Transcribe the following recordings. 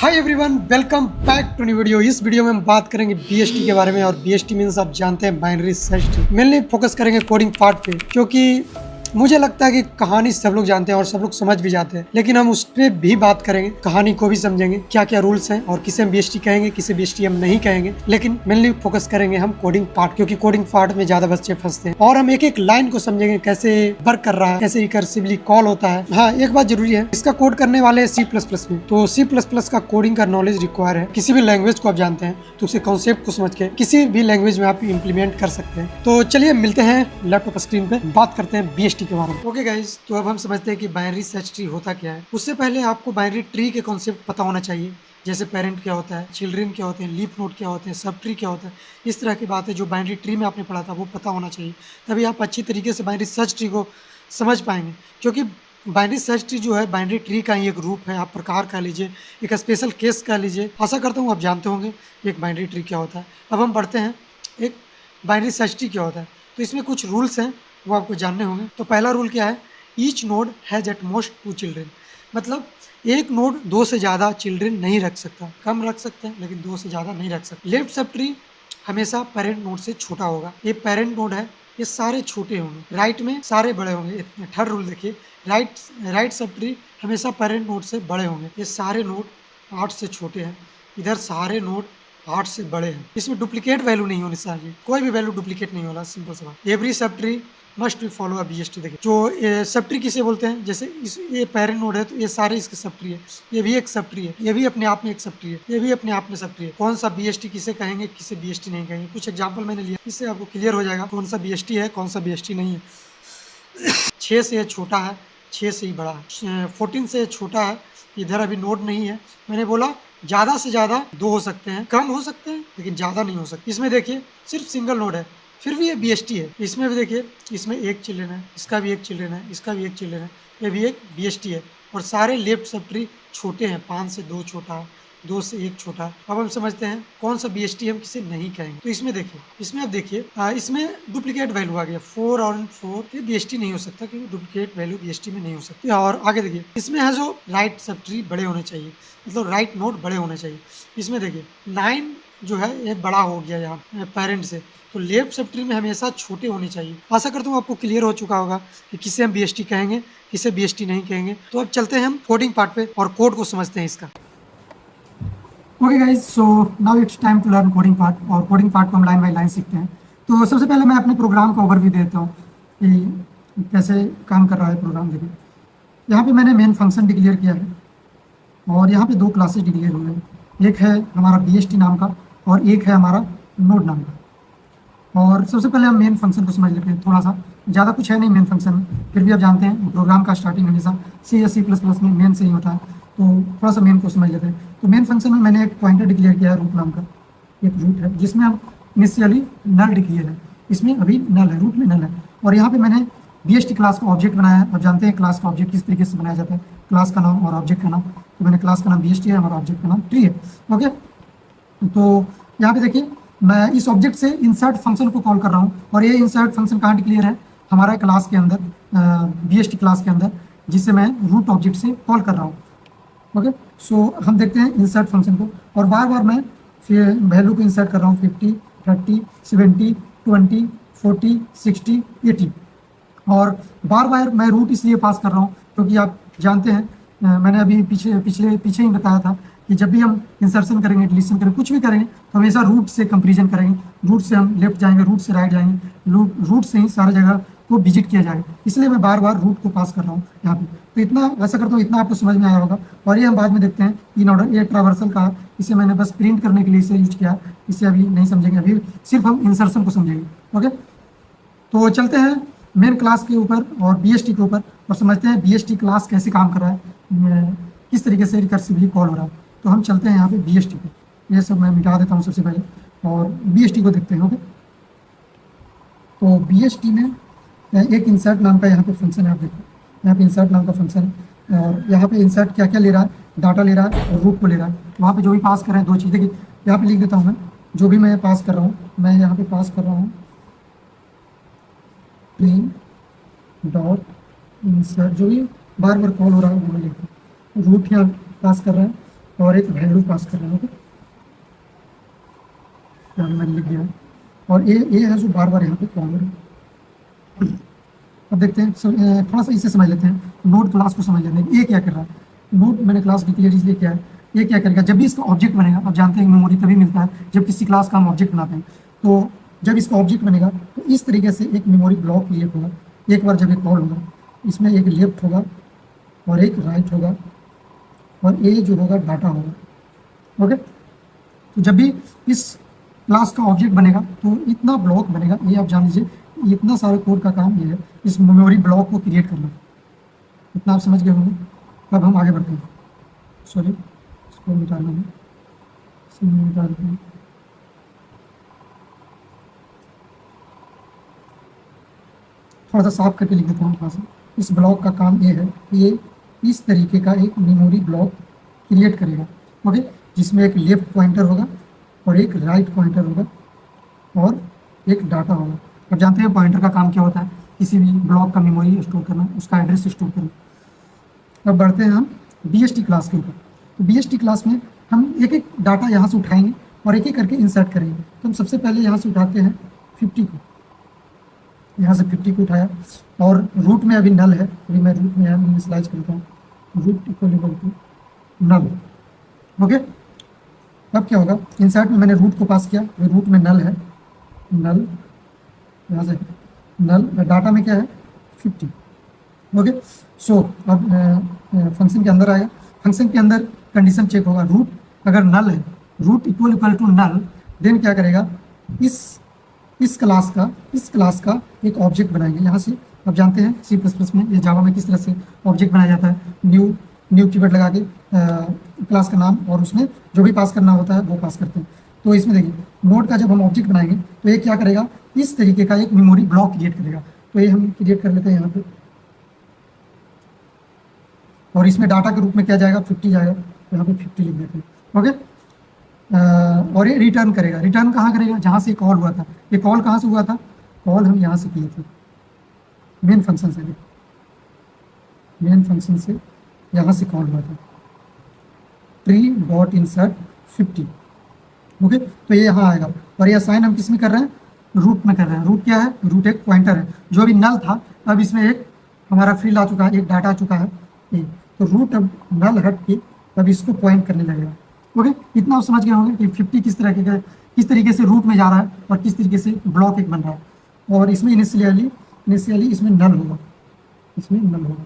Hi everyone, welcome back to new video. इस video में हम बात करेंगे बीएसटी के बारे में। और बीएसटी मीन्स आप जानते हैं binary search tree. Mainly focus करेंगे कोडिंग पार्ट पे, क्योंकि मुझे लगता है कि कहानी सब लोग जानते हैं और सब लोग समझ भी जाते हैं, लेकिन हम उस पर भी बात करेंगे, कहानी को भी समझेंगे, क्या क्या रूल्स हैं और किसे हम बीएसटी कहेंगे, किसे बीएसटी हम नहीं कहेंगे। लेकिन मेनली फोकस करेंगे हम कोडिंग पार्ट, क्योंकि कोडिंग पार्ट में ज्यादा बच्चे फंसते हैं। और हम एक एक लाइन को समझेंगे, कैसे वर्क कर रहा है, कैसे रिकर्सिवली कॉल होता है। हाँ, एक बात जरूरी है, इसका कोड करने वाले C++ में, तो C++ का कोडिंग का नॉलेज रिक्वायर है। किसी भी लैंग्वेज को आप जानते हैं तो उसके कॉन्सेप्ट को समझ के किसी भी लैंग्वेज में आप इम्प्लीमेंट कर सकते हैं। तो चलिए मिलते हैं लैपटॉप स्क्रीन पे, बात करते हैं बीएसटी के बारे में। ओके गाइस, तो अब हम समझते हैं कि बाइनरी सर्च ट्री होता क्या है। उससे पहले आपको बाइनरी ट्री के कॉन्सेप्ट पता होना चाहिए, जैसे पेरेंट क्या होता है, चिल्ड्रन क्या होते हैं, लीफ नोड क्या होते हैं, सब ट्री क्या होता है। इस तरह की बातें जो बाइनरी ट्री में आपने पढ़ा था वो पता होना चाहिए, तभी आप अच्छी तरीके से बाइनरी सर्च ट्री को समझ पाएंगे। क्योंकि बाइनरी सर्च ट्री जो है बाइनरी ट्री का ही एक रूप है, आप प्रकार कह लीजिए, एक स्पेशल केस कह लीजिए। आशा करता हूँ आप जानते होंगे एक बाइनरी ट्री क्या होता है। अब हम बढ़ते हैं एक बाइनरी सर्च ट्री क्या होता है। तो इसमें कुछ रूल्स हैं, वो आपको जानने होंगे। तो पहला रूल क्या है, each node has at most 2 children. मतलब एक नोड 2 से ज़्यादा चिल्ड्रन नहीं रख सकता, कम रख सकते हैं लेकिन 2 से ज़्यादा नहीं रख सकते। लेफ्ट सब ट्री हमेशा पेरेंट नोड से छोटा होगा। ये पेरेंट नोड है, ये सारे छोटे होंगे। राइट में सारे बड़े होंगे। थर्ड रूल देखिए, राइट सब ट्री हमेशा पेरेंट नोड से बड़े होंगे। ये सारे नोड 8 से छोटे हैं, इधर सारे नोड 8 से बड़े हैं। इसमें डुप्लीकेट वैल्यू नहीं होनी चाहिए, कोई भी वैल्यू डुप्लीकेट नहीं होना, सिंपल सा बात। Every sub tree must be follow a BST. देखिए जो सब ट्री किसे बोलते हैं, जैसे ये पेरेंट नोड है तो ये सारे इसके सब ट्री है, ये भी एक सब ट्री है, ये भी अपने आप में एक सब ट्री है, ये भी अपने आप में सब ट्री है। कौन सा बीएसटी किसे कहेंगे, किसे बीएसटी नहीं कहेंगे, कुछ एग्जाम्पल मैंने लिया, इससे आपको क्लियर हो जाएगा कौन सा बीएसटी है, कौन सा बीएसटी नहीं है। 6 से ये छोटा है, 6 से ही बड़ा है। 14 से छोटा है, इधर अभी नोड नहीं है। मैंने बोला ज़्यादा से ज़्यादा 2 हो सकते हैं, कम हो सकते हैं लेकिन ज़्यादा नहीं हो सकते। इसमें देखिए सिर्फ सिंगल नोड है, फिर भी ये बीएसटी है। इसमें भी देखिए, इसमें एक चिल्ड्रन है, इसका भी एक चिल्ड्रन है, इसका भी एक चिल्ड्रन है, ये भी एक बीएसटी है। और सारे लेफ्ट सब ट्री छोटे हैं, 5 से 2 छोटा है, 2 से 1 छोटा है। अब हम समझते हैं कौन सा बीएसटी हम किसे नहीं कहेंगे। तो इसमें देखिए, इसमें आप देखिए, इसमें डुप्लीकेट वैल्यू आ गया 4 और 4, ये बीएसटी नहीं हो सकता, क्योंकि डुप्लीकेट वैल्यू बीएसटी में नहीं हो सकती। और आगे देखिए, इसमें है जो राइट सब ट्री बड़े होने चाहिए, मतलब राइट नोड बड़े होने चाहिए। इसमें देखिए 9 जो है ये बड़ा हो गया यहाँ पेरेंट से, तो लेफ्ट सब ट्री में हमेशा छोटे होने चाहिए। आशा करता हूँ आपको क्लियर हो चुका होगा कि किसे हम बीएसटी कहेंगे, किसे बीएसटी नहीं कहेंगे। तो अब चलते हैं हम कोडिंग पार्ट पे और कोड को समझते हैं इसका। Okay guys, so now it's time to learn coding part. और कोडिंग पार्ट को हम लाइन बाय लाइन सीखते हैं। तो सबसे पहले मैं अपने प्रोग्राम का ओवरव्यू देता हूँ कि कैसे काम कर रहा है प्रोग्राम। देखिए यहाँ पे मैंने मेन फंक्शन डिक्लेयर किया है और यहाँ पे 2 क्लासेस डिक्लेयर हुए हैं। एक है हमारा बीएसटी नाम का और एक है हमारा नोड नाम का। और सबसे पहले हम मेन फंक्शन को समझ लेते हैं। थोड़ा सा ज़्यादा कुछ है नहीं मेन फंक्शन में, फिर भी आप जानते हैं प्रोग्राम का स्टार्टिंग हमेशा C या C++ में मेन से ही होता है। तो थोड़ा सा मेन को समझ लेते हैं। तो मेन फंक्शन में मैंने एक पॉइंटर डिक्लेयर किया है रूट नाम का, एक रूट है जिसमें हम इनिशियली नल डिक्लेयर है, इसमें अभी नल है, रूट में नल है। और यहाँ पे मैंने बीएसटी क्लास का ऑब्जेक्ट बनाया है। आप जानते हैं क्लास का ऑब्जेक्ट किस तरीके से बनाया जाता है, क्लास का नाम और ऑब्जेक्ट का नाम। तो मैंने क्लास का नाम बीएसटी है और ऑब्जेक्ट का नाम ट्री है। ओके, तो यहाँ पे देखिए मैं इस ऑब्जेक्ट से इंसर्ट फंक्शन को कॉल कर रहा हूँ। और ये इंसर्ट फंक्शन कहाँ डिक्लेयर है, हमारा क्लास के अंदर, बीएसटी क्लास के अंदर, जिसे मैं रूट ऑब्जेक्ट से कॉल कर रहा हूँ। ओके, सो हम देखते हैं इंसर्ट फंक्शन को। और बार बार मैं फिर वैल्यू को इंसर्ट कर रहा हूँ, 50, 30, 70, 20, 40, 60, 80। और बार बार मैं रूट इसलिए पास कर रहा हूँ क्योंकि आप जानते हैं, मैंने अभी पीछे ही बताया था कि जब भी हम इंसर्शन करेंगे, डिलीशन करेंगे, कुछ भी करेंगे तो हमेशा रूट से कंपेरिजन करेंगे। रूट से हम लेफ्ट जाएंगे, रूट से राइट जाएंगे, रूट से ही सारी जगह को विजिट किया जाएगा। इसलिए मैं बार बार रूट को पास कर रहा हूँ यहाँ पे। तो इतना वैसा करता हूँ, इतना आपको समझ में आया होगा। और ये हम बाद में देखते हैं इन ऑर्डर, ये ट्रावर्सल का, इसे मैंने बस प्रिंट करने के लिए इसे यूज किया, इसे अभी नहीं समझेंगे, अभी सिर्फ हम इंसर्शन को समझेंगे। ओके, तो चलते हैं मेन क्लास के ऊपर और बीएसटी के ऊपर और समझते हैं बीएसटी क्लास कैसे काम कर रहा है, किस तरीके से रिकर्सिवली कॉल हो रहा है। तो हम चलते हैं यहाँ पे बीएसटी पे। ये सब मैं मिटा देता हूँ सबसे पहले और बीएसटी को देखते हैं। ओके, तो बीएसटी में एक इंसर्ट नाम का यहाँ पे फंक्शन है। आप देखो यहाँ पे इंसर्ट नाम का फंक्शन है और यहाँ पे इंसर्ट क्या क्या ले रहा है, डाटा ले रहा है और रूट को ले रहा है। वहाँ पे जो भी पास कर रहे हैं 2 चीज़, देखिए यहाँ पे लिख देता हूँ मैं, जो भी मैं पास कर रहा हूँ, मैं यहाँ पे पास कर रहा हूँ प्लेन डॉट इंसर्ट, जो भी बार बार कॉल हो रहा है वो मैं लिखता हूँ। रूट यहाँ पास कर रहा है और एक वैल्यू पास कर रहे हैं। ओके, यहाँ मैंने लिख दिया है। और ए है जो बार बार यहाँ पे कॉल है। अब देखते हैं थोड़ा सा इसे समझ लेते हैं, नोड क्लास को समझ लेते हैं। ये क्या कर रहा है, नोड मैंने क्लास डिक्लेयर इसलिए किया है, ये क्या करेगा जब भी इसका ऑब्जेक्ट बनेगा। आप जानते हैं मेमोरी तभी मिलता है जब किसी क्लास का हम ऑब्जेक्ट बनाते हैं। तो जब इसका ऑब्जेक्ट बनेगा तो इस तरीके से एक मेमोरी ब्लॉक क्रिएट होगा। एक बार जब ये कॉल होगा, इसमें एक लेफ्ट होगा और एक राइट होगा, और ये जो होगा डाटा होगा। ओके, तो जब भी इस क्लास का ऑब्जेक्ट बनेगा तो इतना ब्लॉक बनेगा। ये आप जान लीजिए, इतना सारे कोड का काम ये है, इस मेमोरी ब्लॉक को क्रिएट करना। इतना आप समझ गए होंगे। अब हम आगे बढ़ते हैं। सॉरी, इसको मिटाना है, इसे मिटा देते हैं। थोड़ा सा साफ करके लिख देता हूँ थोड़ा सा। इस ब्लॉक का काम ये है कि ये इस तरीके का एक मेमोरी ब्लॉक क्रिएट करेगा। ओके, जिसमें एक लेफ्ट पॉइंटर होगा और एक राइट पॉइंटर होगा और एक डाटा होगा। अब जानते हैं पॉइंटर का काम क्या होता है, किसी भी ब्लॉक का मेमोरी स्टोर करना, उसका एड्रेस स्टोर करना। अब बढ़ते हैं हम बीएसटी क्लास के ऊपर। तो बीएसटी क्लास में हम एक एक डाटा यहाँ से उठाएंगे और एक एक करके इंसर्ट करेंगे। तो हम सबसे पहले यहाँ से उठाते हैं 50 को, यहाँ से 50 को उठाया, और रूट में अभी नल है, अभी मैं रूट में यहाँ इनिशियलाइज करता हूँ, root equal to null. Okay, अब क्या होगा, इंसर्ट में मैंने रूट को पास किया, रूट में नल है, नल यहाँ से नल, डाटा में क्या है 50। ओके, सो अब फंक्शन के अंदर आएगा। फंक्शन के अंदर कंडीशन चेक होगा, रूट अगर नल है, root equal to null, then क्या करेगा, इस क्लास का एक ऑब्जेक्ट बनाएंगे यहाँ से। अब जानते हैं सी प्लस प्लस में या जावा में किस तरह से ऑब्जेक्ट बनाया जाता है, न्यू कीवर्ड लगा के क्लास का नाम और उसमें जो भी पास करना होता है वो पास करते हैं। तो इसमें देखिए, नोड का जब हम ऑब्जेक्ट बनाएंगे तो ये क्या करेगा, इस तरीके का एक मेमोरी ब्लॉक क्रिएट करेगा। तो ये हम क्रिएट कर लेते हैं यहाँ पे, और इसमें डाटा के रूप में क्या जाएगा 50 जाएगा, तो यहाँ पे 50 लिख देते हैं। ओके, और ये रिटर्न करेगा। रिटर्न कहाँ करेगा, जहाँ से कॉल हुआ था। ये कॉल कहाँ से हुआ था, कॉल हम यहाँ से किए थे मेन फंक्शन से, मेन फंक्शन से यहाँ से कॉल हुआ था, ट्री डॉट इंसर्ट 50। ओके, तो ये यहाँ आएगा, और ये असाइन हम किस में कर रहे हैं, रूट में कर रहे हैं। रूट क्या है, रूट एक पॉइंटर है, जो अभी नल था अब इसमें एक हमारा फील्ड आ चुका है, एक डाटा आ चुका है। तो रूट अब नल हट के अब इसको पॉइंट करने लगेगा। ओके, इतना आप समझ गए होंगे कि 50 किस तरीके से रूट में जा रहा है और किस तरीके से ब्लॉक एक बन रहा है। और इसमें इनिशियली इसमें नल होगा, इसमें नल होगा।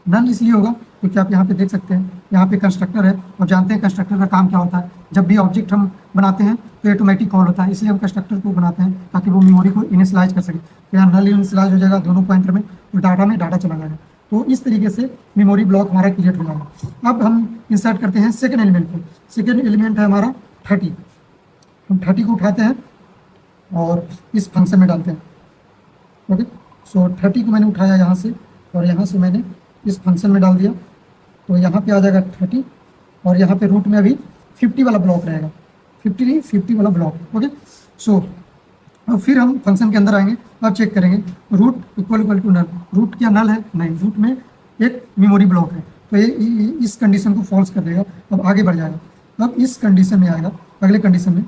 नल इसलिए होगा क्योंकि आप यहाँ पे देख सकते हैं, यहाँ पे कंस्ट्रक्टर है, और जानते हैं कंस्ट्रक्टर का काम क्या होता है। जब भी ऑब्जेक्ट हम बनाते हैं तो ऑटोमेटिक कॉल होता है, इसलिए हम कंस्ट्रक्टर को बनाते हैं ताकि वो मेमोरी को इनिशियलाइज कर सके। तो यहाँ नल इनिशियलाइज हो जाएगा दोनों पॉइंटर में, और डाटा में डाटा चला जाएगा। तो इस तरीके से मेमोरी ब्लॉक हमारा क्रिएट हो जाएगा। अब हम इंसर्ट करते हैं सेकेंड एलिमेंट को। सेकेंड एलिमेंट है हमारा 30। हम 30 को उठाते हैं और इस फंक्शन में डालते हैं। ओके, सो 30 को मैंने उठाया यहाँ से, और यहाँ से मैंने इस फंक्शन में डाल दिया। तो यहाँ पे आ जाएगा 30, और यहाँ पे रूट में अभी 50 वाला ब्लॉक रहेगा, 50 वाला ब्लॉक। ओके, सो अब फिर हम फंक्शन के अंदर आएंगे। अब चेक करेंगे root equal to null. Root क्या नल है, नहीं, रूट में एक मेमोरी ब्लॉक है, तो ये इस कंडीशन को फॉल्स कर देगा। अब आगे बढ़ जाएगा। अब इस कंडीशन में आएगा, अगले कंडीशन में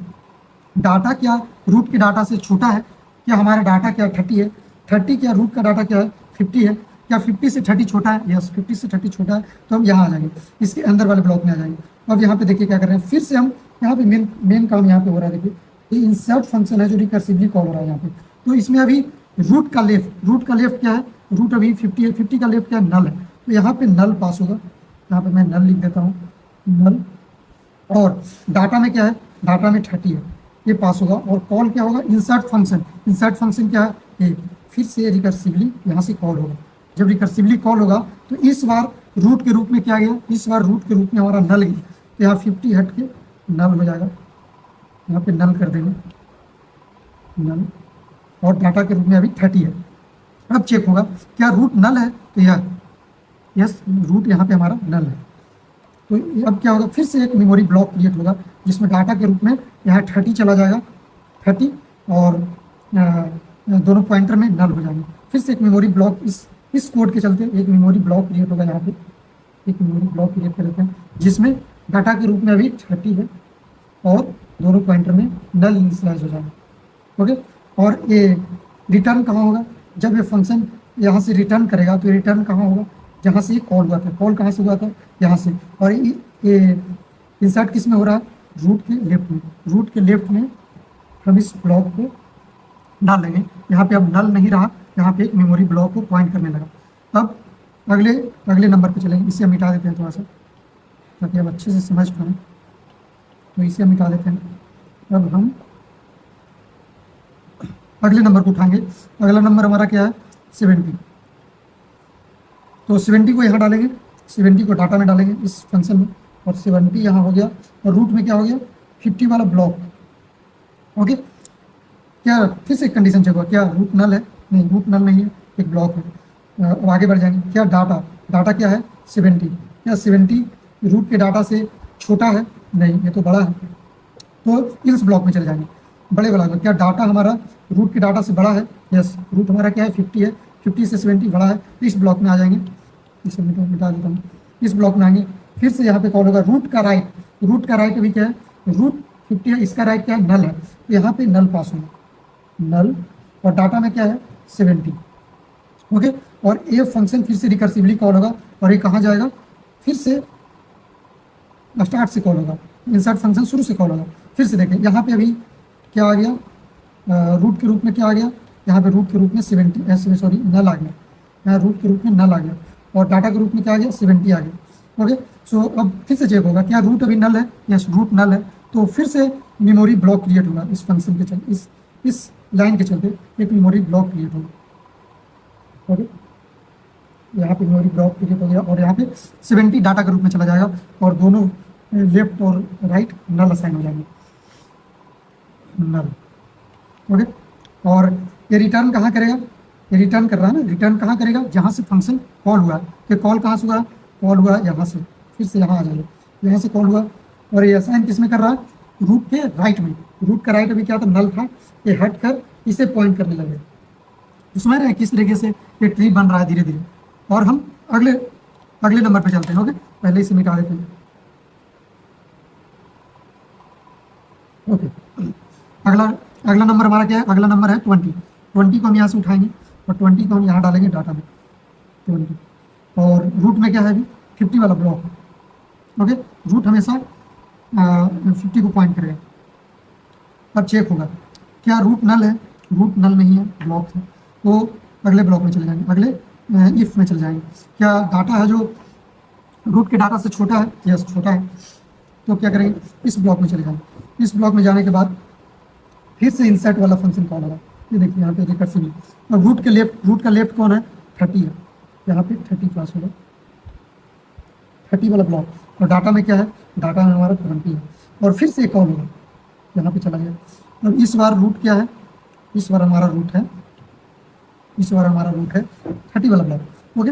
डाटा क्या रूट के डाटा से छोटा है, क्या हमारा डाटा क्या 30 है, 30 क्या रूट का डाटा क्या है 50 है, क्या 50 से 30 छोटा है, यस 50 से 30 छोटा है। तो हम यहाँ आ जाएंगे, इसके अंदर वाले ब्लॉक में आ जाएंगे। अब यहाँ पे देखिए क्या कर रहे हैं, फिर से हम यहाँ पे मेन काम यहाँ पे हो रहा है। देखिए ये इंसर्ट फंक्शन है जो रिकर्सिवली कॉल हो रहा है यहाँ पे। तो इसमें अभी रूट का लेफ्ट क्या है, रूट अभी 50 है, 50 का लेफ्ट क्या है, नल है। तो यहाँ पे नल पास होगा, यहाँ पे मैं नल लिख देता हूँ, नल। और डाटा में क्या है, डाटा में 30 है, ये पास होगा। और कॉल क्या होगा, इंसर्ट फंक्शन क्या है, ये फिर से रिकर्सिवली यहाँ से कॉल होगा। जब रिकर्सिवली कॉल होगा तो इस बार रूट के रूप में क्या गया, इस बार रूट के रूप में हमारा नल गया। तो यहाँ 50 हट के नल हो जाएगा, यहाँ पे नल कर देंगे, नल। और डाटा के रूप में अभी 30 है। अब चेक होगा क्या रूट नल है, तो यह यस रूट यहाँ पे हमारा नल है। तो अब क्या होगा, फिर से एक मेमोरी ब्लॉक क्रिएट होगा जिसमें डाटा के रूप में यहाँ 30 चला जाएगा, 30, और दोनों पॉइंटर में नल हो जाएंगे। फिर से एक मेमोरी ब्लॉक, इस कोड के चलते एक मेमोरी ब्लॉक क्रिएट होगा यहाँ पे, एक मेमोरी ब्लॉक क्रिएट कर देते हैं जिसमें डाटा के रूप में अभी 30 है और दोनों पॉइंटर में नल इनिशियलाइज हो जाएगा। ओके, और ये रिटर्न कहाँ होगा? जब ये फंक्शन यहाँ से रिटर्न करेगा तो रिटर्न कहाँ होगा? जहाँ से ये कॉल हुआ था। कॉल कहाँ से हुआ था? यहाँ से। और ये इंसर्ट किस में हो रहा है? रूट के लेफ्ट में। रूट के लेफ्ट में हम इस ब्लॉक को डाल देंगे। यहाँ पे अब नल नहीं रहा, यहाँ पे एक मेमोरी ब्लॉक को पॉइंट करने लगा। अब अगले अगले नंबर पे चलेंगे। इसे हम मिटा देते हैं थोड़ा सा ताकि आप अच्छे से समझ पाएँ। तो इसे हम मिटा देते हैं। अब हम अगले नंबर को उठाएंगे। अगला नंबर हमारा क्या है? 70। तो 70 को यहाँ डालेंगे, 70 को डाटा में डालेंगे इस फंक्शन में, और 70 यहाँ हो गया। और रूट में क्या हो गया? 50 वाला ब्लॉक। ओके, क्या फिर से कंडीशन चेक हुआ? क्या रूट नल है? नहीं, रूट नल नहीं है, एक ब्लॉक है। अब आगे बढ़ जाएंगे। क्या डाटा क्या है? 70। क्या 70 रूट के डाटा से छोटा है? नहीं, ये तो बड़ा है। तो इस ब्लॉक में चले जाएंगे, बड़े वाला में। क्या डाटा हमारा रूट के डाटा से बड़ा है? यस, रूट हमारा क्या है? 50 है। 50 से 70 बड़ा है, तो इस ब्लॉक में आ जाएंगे। इसे मिटा देता हूँ। इस ब्लॉक में आएंगे, फिर से यहाँ पे कॉल होगा रूट का राइट। रूट का राइट अभी क्या है? रूट 50 है, इसका राइट क्या है? नल है। तो यहाँ पे नल पास होगा, नल। और डाटा में क्या है? 70। ओके, और ये फंक्शन फिर से रिकर्सिवली कॉल होगा, और ये कहाँ जाएगा? फिर से स्टार्ट से कॉल होगा, इंसर्ट फंक्शन शुरू से कॉल होगा। फिर से देखें, यहाँ पे अभी क्या आ गया? रूट के रूप में क्या आ गया? यहाँ पे रूट के रूप में 70, सॉरी नल आ गया। यहाँ रूट के रूप में नल आ गया, और डाटा के रूप में क्या आ गया? 70 आ गया। ओके, सो अब फिर से चेक होगा, क्या रूट अभी नल है? यस, रूट नल है। तो फिर से मेमोरी ब्लॉक क्रिएट होगा इस फंक्शन के चलते, इस लाइन के चलते एक मेमोरी ब्लॉक क्रिएट होगा। ओके, यहाँ पे मेमोरी ब्लॉक क्रिएट हो गया, और यहाँ पे 70 डाटा के रूप में चला जाएगा, और दोनों लेफ्ट और राइट नल असाइन हो जाएंगे, नल। ओके, और ये रिटर्न कहाँ करेगा? ये रिटर्न कर रहा है ना, रिटर्न कहाँ करेगा? जहाँ से फंक्शन कॉल हुआ है। कि कॉल कहाँ से हुआ? कॉल हुआ यहाँ से। फिर से यहाँ आ जाएगा, यहाँ से कॉल हुआ, और ये असाइन किस में कर रहा है? रूट के राइट में। रूट का राइट अभी क्या था? नल था। ये हट कर इसे पॉइंट करने लगे। तो समझ रहे हैं किस तरीके से ये ट्री बन रहा है धीरे धीरे। और हम अगले नंबर पे चलते हैं। ओके, पहले इसे मिटा देते हैं। ओके, अगला नंबर हमारा क्या है? अगला नंबर है 20। 20 को हम यहाँ से उठाएंगे, और 20 को हम यहाँ डालेंगे डाटा में, 20। और रूट में क्या है? अभी 50 वाला ब्लॉक है। ओके, रूट हमेशा 50 को पॉइंट करेगा। अब चेक होगा, क्या रूट नल है? रूट नल नहीं है, ब्लॉक है। तो अगले ब्लॉक में चले जाएंगे, अगले इफ में चले जाएंगे। क्या डाटा है जो रूट के डाटा से छोटा है? यस, छोटा है। तो क्या करेंगे? इस ब्लॉक में चले जाएंगे। इस ब्लॉक में जाने के बाद फिर से इंसर्ट वाला फंक्शन कॉल होगा। ये देखिए यहाँ पे रिकर्सिवली। और रूट का लेफ्ट कौन है? 30 है। यहाँ पे 30 पास होगा, 30 वाला ब्लॉक। और डाटा में क्या है? डाटा में हमारा 20 है। और फिर से कॉल होगा, यहाँ पे चला गया। अब इस बार रूट क्या है? इस बार हमारा रूट है, इस बार हमारा रूट है 30 वाला ब्लॉक। ओके,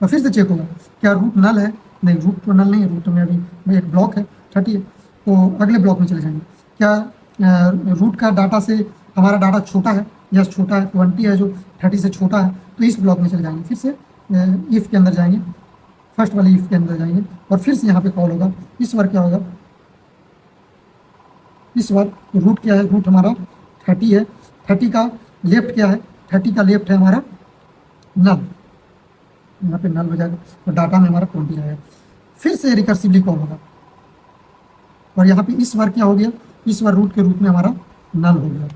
और फिर से चेक होगा, क्या रूट नल है? नहीं, रूट तो नल नहीं है, रूट में अभी एक ब्लॉक है 30 है। तो अगले ब्लॉक में चले जाएंगे। क्या रूट का डाटा से हमारा डाटा छोटा है? यस, छोटा है, 20 है जो 30 से छोटा है। तो इस ब्लॉक में चले जाएंगे, फिर से इफ़ के अंदर जाएंगे, फर्स्ट वाले इफ़ के अंदर जाएंगे, और फिर से यहाँ पे कॉल होगा। इस बार क्या होगा? इस बार रूट क्या है? रूट हमारा 30 है। 30 का लेफ्ट क्या है? 30 का लेफ्ट है हमारा नल, यहाँ पे नल हो जाएगा, और डाटा में हमारा 20 आएगा। फिर से रिकर्सिवली कॉल होगा, और यहाँ पे इस बार क्या हो गया? इस बार रूट के रूप में हमारा नल हो गया।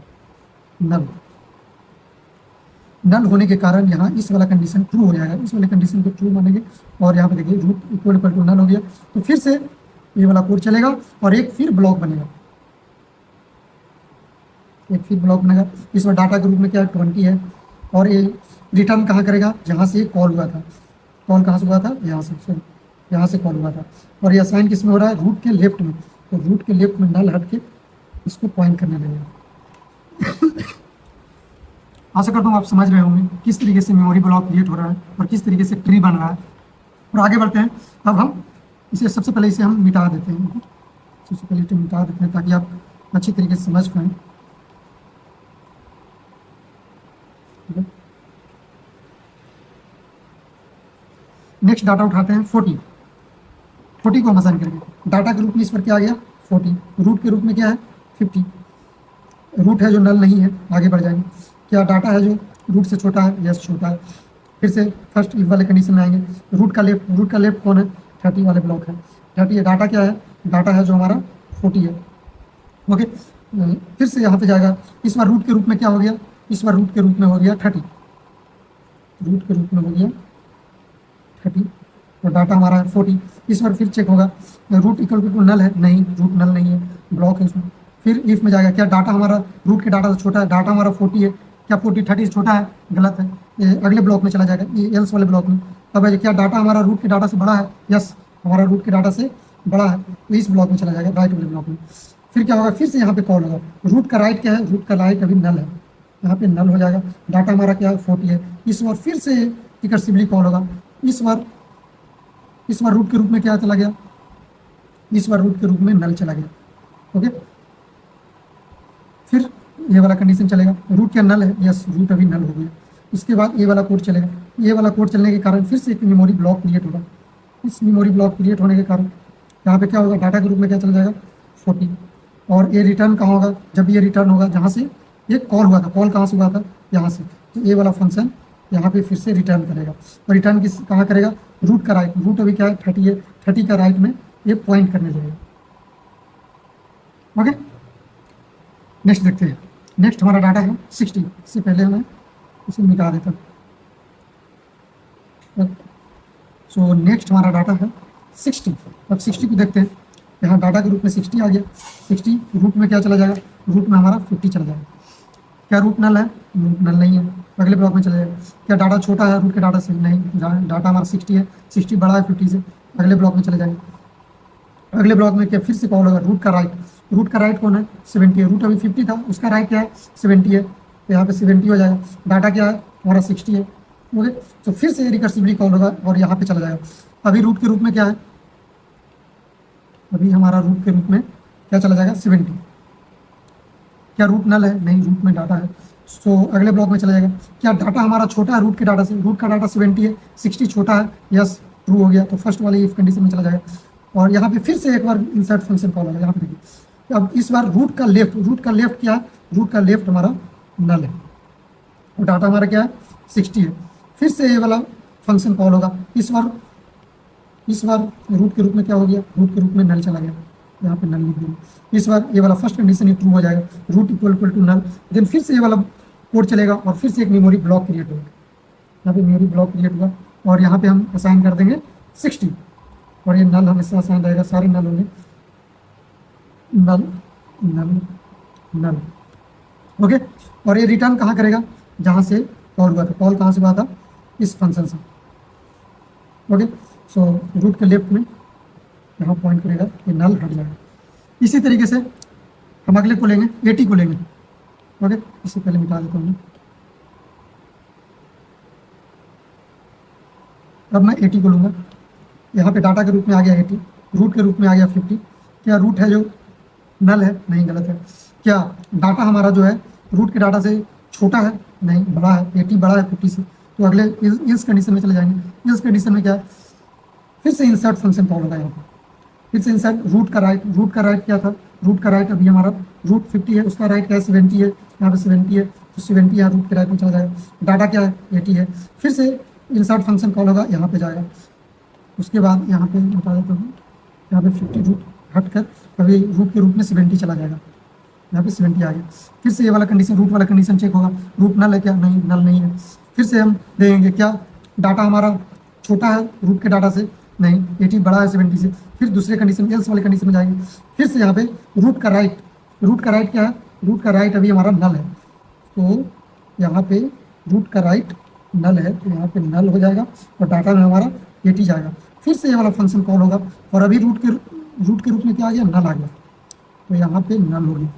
नल होने के कारण यहाँ इस वाला कंडीशन ट्रू हो जाएगा। इस वाले कंडीशन को ट्रू मानेंगे, और यहाँ पे देखिए रूट इक्वल टू नल हो गया। तो फिर से ये वाला कोड चलेगा, और एक फिर ब्लॉक बनेगा, एक फिर ब्लॉक बनेगा। इस बार डाटा के रूप में क्या है? 20 है। और ये रिटर्न कहाँ करेगा? जहाँ से कॉल हुआ था। कॉल कहाँ से हुआ था? यहाँ से, सॉरी, यहाँ से कॉल हुआ था। और ये असाइन किस में हो रहा है? रूट के लेफ्ट में। तो रूट के लेफ्ट में नल हट के इसको पॉइंट करने लगेगा। आशा करता हूँ आप समझ रहे होंगे किस तरीके से मेमोरी ब्लॉक क्रिएट हो रहा है और किस तरीके से ट्री बन रहा है। और आगे बढ़ते हैं। अब हम इसे सबसे पहले इसे हम मिटा देते हैं, सबसे पहले इसे मिटा देते हैं ताकि आप अच्छी तरीके से समझ पाएँ। नेक्स्ट डाटा उठाते हैं 40। 40 को हम असाइन करेंगे। डाटा के रूप में इस पर क्या आ गया 40, रूट के रूप में क्या है 50, रूट है जो नल नहीं है, आगे बढ़ जाएंगे। क्या डाटा है जो रूट से छोटा है, यस छोटा है। फिर से फर्स्ट इफ वाले कंडीशन में आएंगे, रूट का लेफ्ट कौन है 30 वाले ब्लॉक है, 30 है। डाटा क्या है, डाटा है जो हमारा 40 है। ओके, फिर से यहाँ पे जाएगा, इस बार रूट के रूप में क्या हो गया, इस बार रूट के रूप में हो गया 30, रूट के रूप में हो गया 30 और डाटा हमारा है 40। इस बार फिर चेक होगा, रूट इक्वल टू नल है, नहीं रूट नल नहीं है, ब्लॉक है इसमें। फिर इफ में जाएगा, क्या डाटा हमारा रूट के डाटा से छोटा है, डाटा हमारा 40 है, क्या 40 30 से छोटा है, गलत है, ये अगले ब्लॉक में चला जाएगा, ये एल्स वाले ब्लॉक में। अब है क्या डाटा हमारा रूट के डाटा से बड़ा है, यस हमारा रूट के डाटा से बड़ा है, तो इस ब्लॉक में चला जाएगा, राइट वाले ब्लॉक में। फिर क्या होगा, फिर से यहाँ पे कॉल होगा, रूट का राइट क्या है, रूट का राइट अभी नल है, यहाँ पे नल हो जाएगा, डाटा हमारा क्या है 40 है। इस बार फिर से रिकर्सिवली कॉल होगा, इस बार रूट के रूप में क्या चला गया, इस बार रूट के रूप में नल चला गया। ओके, फिर ये वाला कंडीशन चलेगा, रूट क्या नल है, यस रूट अभी नल हो गया। इसके बाद ये वाला कोड चलेगा, ये वाला कोड चलने के कारण फिर से एक मेमोरी ब्लॉक क्रिएट होगा। इस मेमोरी ब्लॉक क्रिएट होने के कारण यहाँ पे क्या होगा, डाटा के रूप में क्या चला जाएगा 40, और ये रिटर्न कहाँ होगा, जब ये रिटर्न होगा जहाँ से ये कॉल हुआ था, कॉल कहाँ से हुआ था, यहाँ से, तो ये वाला फंक्शन यहाँ पे फिर से रिटर्न करेगा। और रिटर्न किस कहाँ करेगा, रूट का राइट, रूट अभी क्या है 30 है, 30 का राइट में ये पॉइंट करने लगेगा। ओके, नेक्स्ट देखते हैं। नेक्स्ट हमारा डाटा है 60, इससे पहले मैं इसे मिटा देता हूँ। सो नेक्स्ट हमारा डाटा है 60। अब 60 को देखते हैं, यहाँ डाटा के रूप में 60 आ गया, 60 रूट में क्या चला जाएगा, रूट में हमारा 50 चला जाएगा। क्या रूट नल है, रूट नल नहीं है, अगले ब्लॉक में चला जाएगा। क्या डाटा छोटा है रूट के डाटा से, नहीं, डाटा हमारा 60 है, 60 बड़ा है 50 से, अगले ब्लॉक में चले जाएंगे। अगले ब्लॉक में क्या फिर से कॉल होगा, रूट का राइट, रूट का राइट कौन है 70 है, रूट अभी 50 था, उसका राइट क्या है 70 है, तो यहाँ पे 70 हो जाएगा। डाटा क्या है हमारा 60 है। ओके, तो फिर से रिकर्सिवली कॉल होगा और यहाँ पे चला जाएगा। अभी रूट के रूप में क्या है, अभी हमारा रूट के रूप में क्या चला जाएगा 70। क्या रूट नल है, नहीं रूट में डाटा है, सो अगले ब्लॉक में चला जाएगा। क्या डाटा हमारा छोटा है रूट के डाटा से, रूट का डाटा 70 है, 60 छोटा है, यस ट्रू हो गया, तो फर्स्ट वाले इफ कंडीशन में चला जाएगा। और यहाँ पे फिर से एक बार इंसर्ट फंक्शन कॉल होगा, यहाँ पे देखिए। अब इस बार रूट का लेफ्ट क्या है, रूट का लेफ्ट हमारा नल है और डाटा हमारा क्या है 60 है। फिर से ये वाला फंक्शन कॉल होगा, इस बार रूट के रूप में क्या हो गया, रूट के रूप में नल चला गया, यहाँ पे नल लिख दिया। इस बार ये वाला फर्स्ट कंडीशन ये ट्रू हो जाएगा, root equal to null. Then फिर से ये वाला कोड चलेगा और फिर से एक मेमोरी ब्लॉक क्रिएट होगा, यहाँ पे मेमोरी ब्लॉक क्रिएट हुआ और यहाँ पे हम असाइन कर देंगे 60 और ये नल हमेशा असाइन रहेगा, सारे नल होंगे, नल नल नल। ओके, और ये रिटर्न कहाँ करेगा, जहाँ से कॉल हुआ था, कॉल कहाँ से हुआ था, इस फंक्शन से। ओके, सो रूट के लेफ्ट में यहाँ पॉइंट करेगा, ये नल हट जाएगा। इसी तरीके से हम अगले को लेंगे, 80 को लेंगे। ओके, इससे पहले मिटा देता हूँ, अब मैं 80 को लूँगा। यहाँ पे डाटा के रूप में आ गया 80, रूट के रूप में आ गया 50। क्या रूट है जो नल है, नहीं गलत है। क्या डाटा हमारा जो है रूट के डाटा से छोटा है, नहीं बड़ा है, 80 बड़ा है 50 से, तो अगले इस कंडीशन में चले जाएंगे। इस कंडीशन में क्या है, फिर से इंसर्ट फंक्शन कॉल होगा, यहाँ पर फिर से इंसर्ट रूट का राइट क्या था, रूट का राइट अभी हमारा रूट 50 है, उसका राइट क्या है 70 है, यहाँ पे 70 है, तो 70 यहाँ रूट के राइट में चला जाएगा। डाटा क्या है 80 है, फिर से इंसर्ट फंक्शन कॉल होगा, यहाँ पे जाएगा। उसके बाद यहाँ पे बता देता हूँ, यहाँ पे 50 रूट हट कर अभी रूट के रूप में 70 चला जाएगा, यहाँ पे 70 आ गया। फिर से ये वाला कंडीशन, रूट वाला कंडीशन चेक होगा, रूट नल है क्या, नहीं नल नहीं है। फिर से हम देखेंगे क्या डाटा हमारा छोटा है रूट के डाटा से, नहीं 80 बड़ा है 70 से। फिर दूसरे कंडीशन एल्स वाले कंडीशन में जाएंगे। फिर से यहाँ पे रूट का राइट क्या है, रूट का राइट अभी हमारा नल है, तो यहाँ पे रूट का राइट नल है, तो यहाँ पे नल हो जाएगा और डाटा में हमारा 80 जाएगा। फिर से ये वाला फंक्शन कॉल होगा और अभी रूट के रूप में क्या आ गया, नल आ गया, तो यहाँ पे नल हो गया।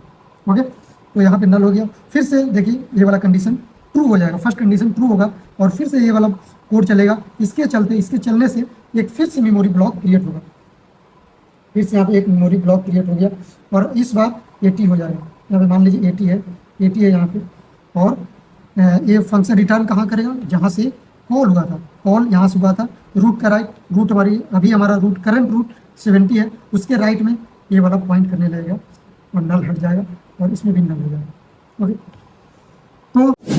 ओके, तो यहाँ पे नल हो गया। फिर से देखिए ये वाला कंडीशन ट्रू हो जाएगा, फर्स्ट कंडीशन ट्रू होगा और फिर से ये वाला कोड चलेगा। इसके चलने से एक फिर से मेमोरी ब्लॉक क्रिएट होगा, फिर से यहाँ पे एक मेमोरी ब्लॉक क्रिएट हो गया और इस बार 80 हो जाएगा। यहाँ पे मान लीजिए 80 है यहाँ पे, और ये फंक्शन रिटर्न कहाँ करेगा, जहाँ से कॉल हुआ था, कॉल यहाँ से हुआ था रूट का राइट, रूट अभी हमारा रूट करंट रूट 70 है, उसके राइट में ये वाला पॉइंट करने लगेगा और नल हट जाएगा और इसमें भी नल हो जाएगा। ओके, तो